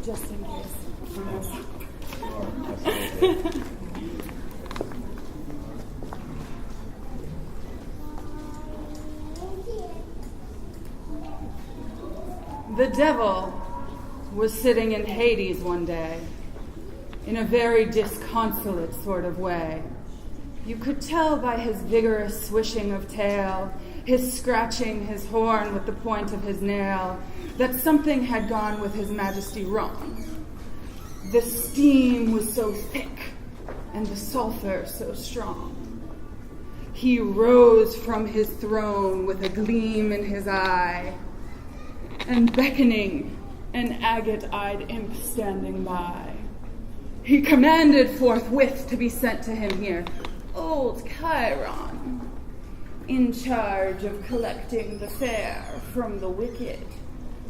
just in case. The devil was sitting in Hades one day, in a very disconsolate sort of way. You could tell by his vigorous swishing of tail, his scratching his horn with the point of his nail, that something had gone with his majesty wrong. The steam was so thick, and the sulfur so strong. He rose from his throne with a gleam in his eye, and beckoning an agate-eyed imp standing by, he commanded forthwith to be sent to him here, old Chiron, in charge of collecting the fare from the wicked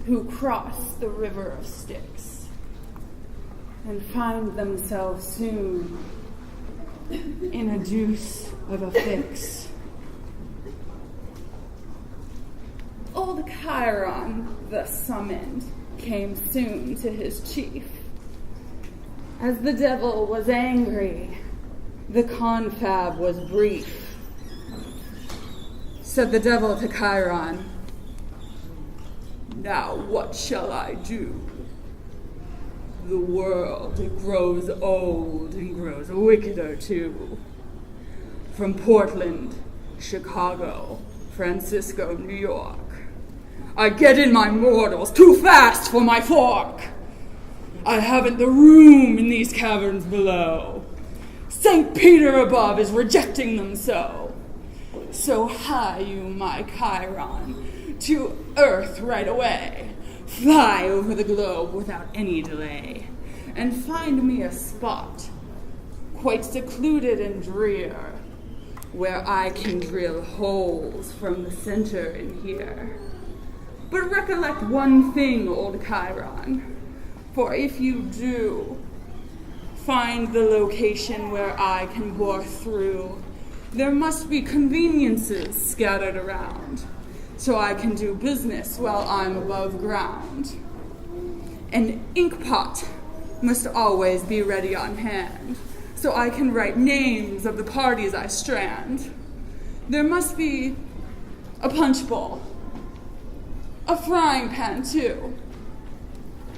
who cross the river of Styx and find themselves soon in a deuce of a fix. Old Chiron, thus summoned, came soon to his chief. As the devil was angry, the confab was brief. Said the devil to Chiron, "Now what shall I do? The world, it grows old and grows wickeder too. From Portland, Chicago, Francisco, New York, I get in my mortals too fast for my fork. I haven't the room in these caverns below. St. Peter above is rejecting them so. So hie you, my Chiron, to earth right away. Fly over the globe without any delay, and find me a spot, quite secluded and drear, where I can drill holes from the center in here. But recollect one thing, old Chiron, for if you do find the location where I can bore through, there must be conveniences scattered around, so I can do business while I'm above ground. An ink pot must always be ready on hand, so I can write names of the parties I strand. There must be a punch bowl, a frying pan too,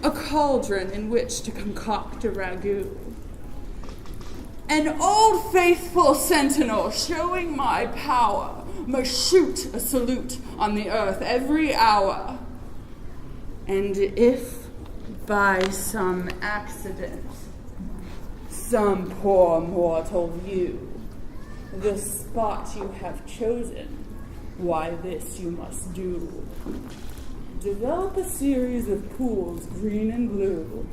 a cauldron in which to concoct a ragout. An old faithful sentinel showing my power must shoot a salute on the earth every hour. And if by some accident some poor mortal view the spot you have chosen, why this you must do. Develop a series of pools, green and blue,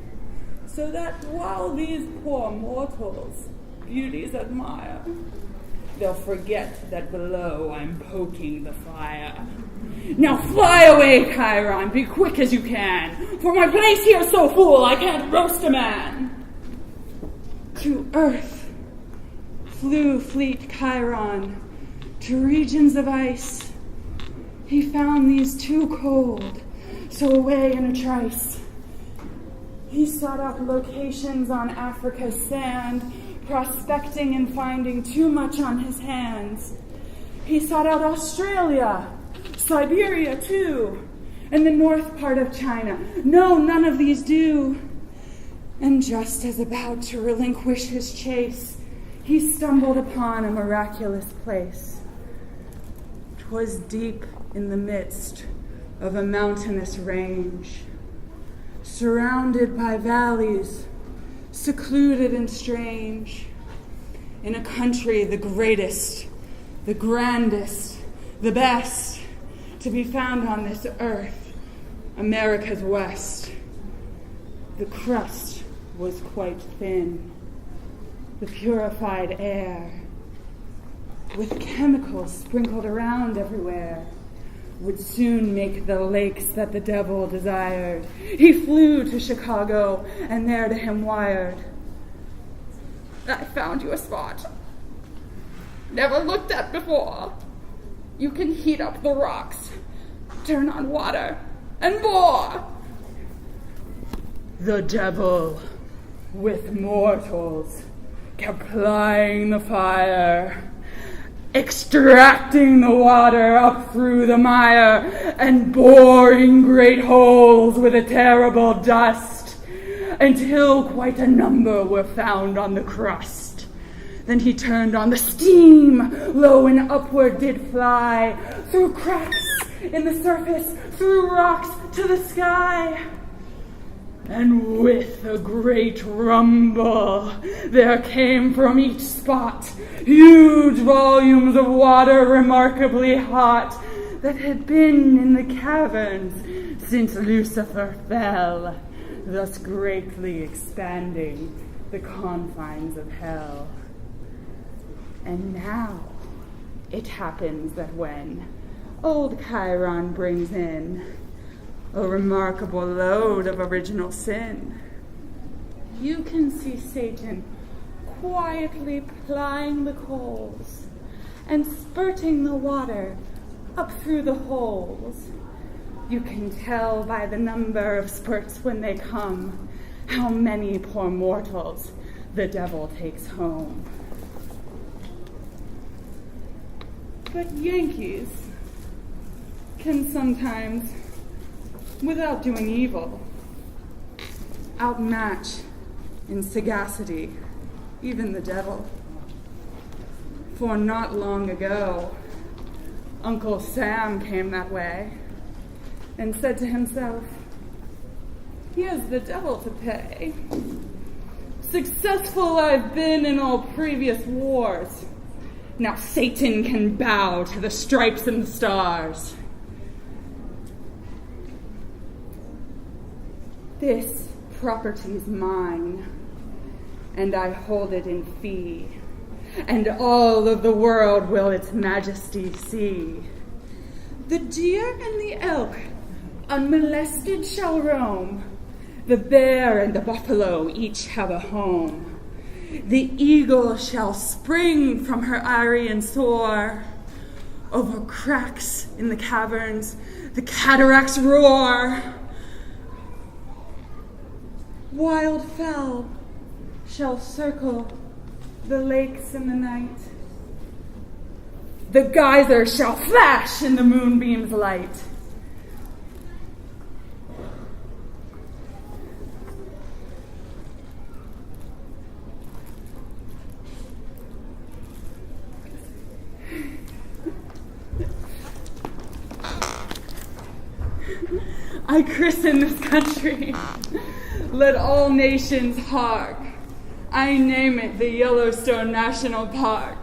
so that while these poor mortals beauties admire, they'll forget that below I'm poking the fire. Now fly away, Chiron, be quick as you can, for my place here's so full I can't roast a man. To earth flew fleet Chiron, to regions of ice. He found these too cold, so away in a trice. He sought out locations on Africa's sand, prospecting and finding too much on his hands. He sought out Australia, Siberia too, and the north part of China. No, none of these do. And just as about to relinquish his chase, he stumbled upon a miraculous place. 'Twas deep in the midst of a mountainous range, surrounded by valleys, secluded and strange, in a country the greatest, the grandest, the best to be found on this earth, America's West. The crust was quite thin, the purified air, with chemicals sprinkled around everywhere, would soon make the lakes that the devil desired. He flew to Chicago, and there to him wired, "I found you a spot never looked at before. You can heat up the rocks, turn on water, and bore. The devil, with mortals, kept plying the fire, extracting the water up through the mire, and boring great holes with a terrible dust, until quite a number were found on the crust. Then he turned on the steam, low and upward did fly, through cracks in the surface, through rocks to the sky. And with a great rumble, there came from each spot huge volumes of water remarkably hot, that had been in the caverns since Lucifer fell, thus greatly expanding the confines of hell. And now it happens that when old Chiron brings in a remarkable load of original sin, you can see Satan quietly plying the coals and spurting the water up through the holes. You can tell by the number of spurts when they come how many poor mortals the devil takes home. But Yankees can sometimes, without doing evil, outmatch in sagacity even the devil. For not long ago, Uncle Sam came that way and said to himself, "Here's the devil to pay. Successful I've been in all previous wars. Now Satan can bow to the stripes and the stars. This property's mine, and I hold it in fee, and all of the world will its majesty see. The deer and the elk unmolested shall roam, the bear and the buffalo each have a home. The eagle shall spring from her eyrie and soar. Over cracks in the caverns, the cataracts roar. Wildfowl shall circle the lakes in the night. The geysers shall flash in the moonbeam's light. I christen this country. Let all nations hark. I name it the Yellowstone National Park."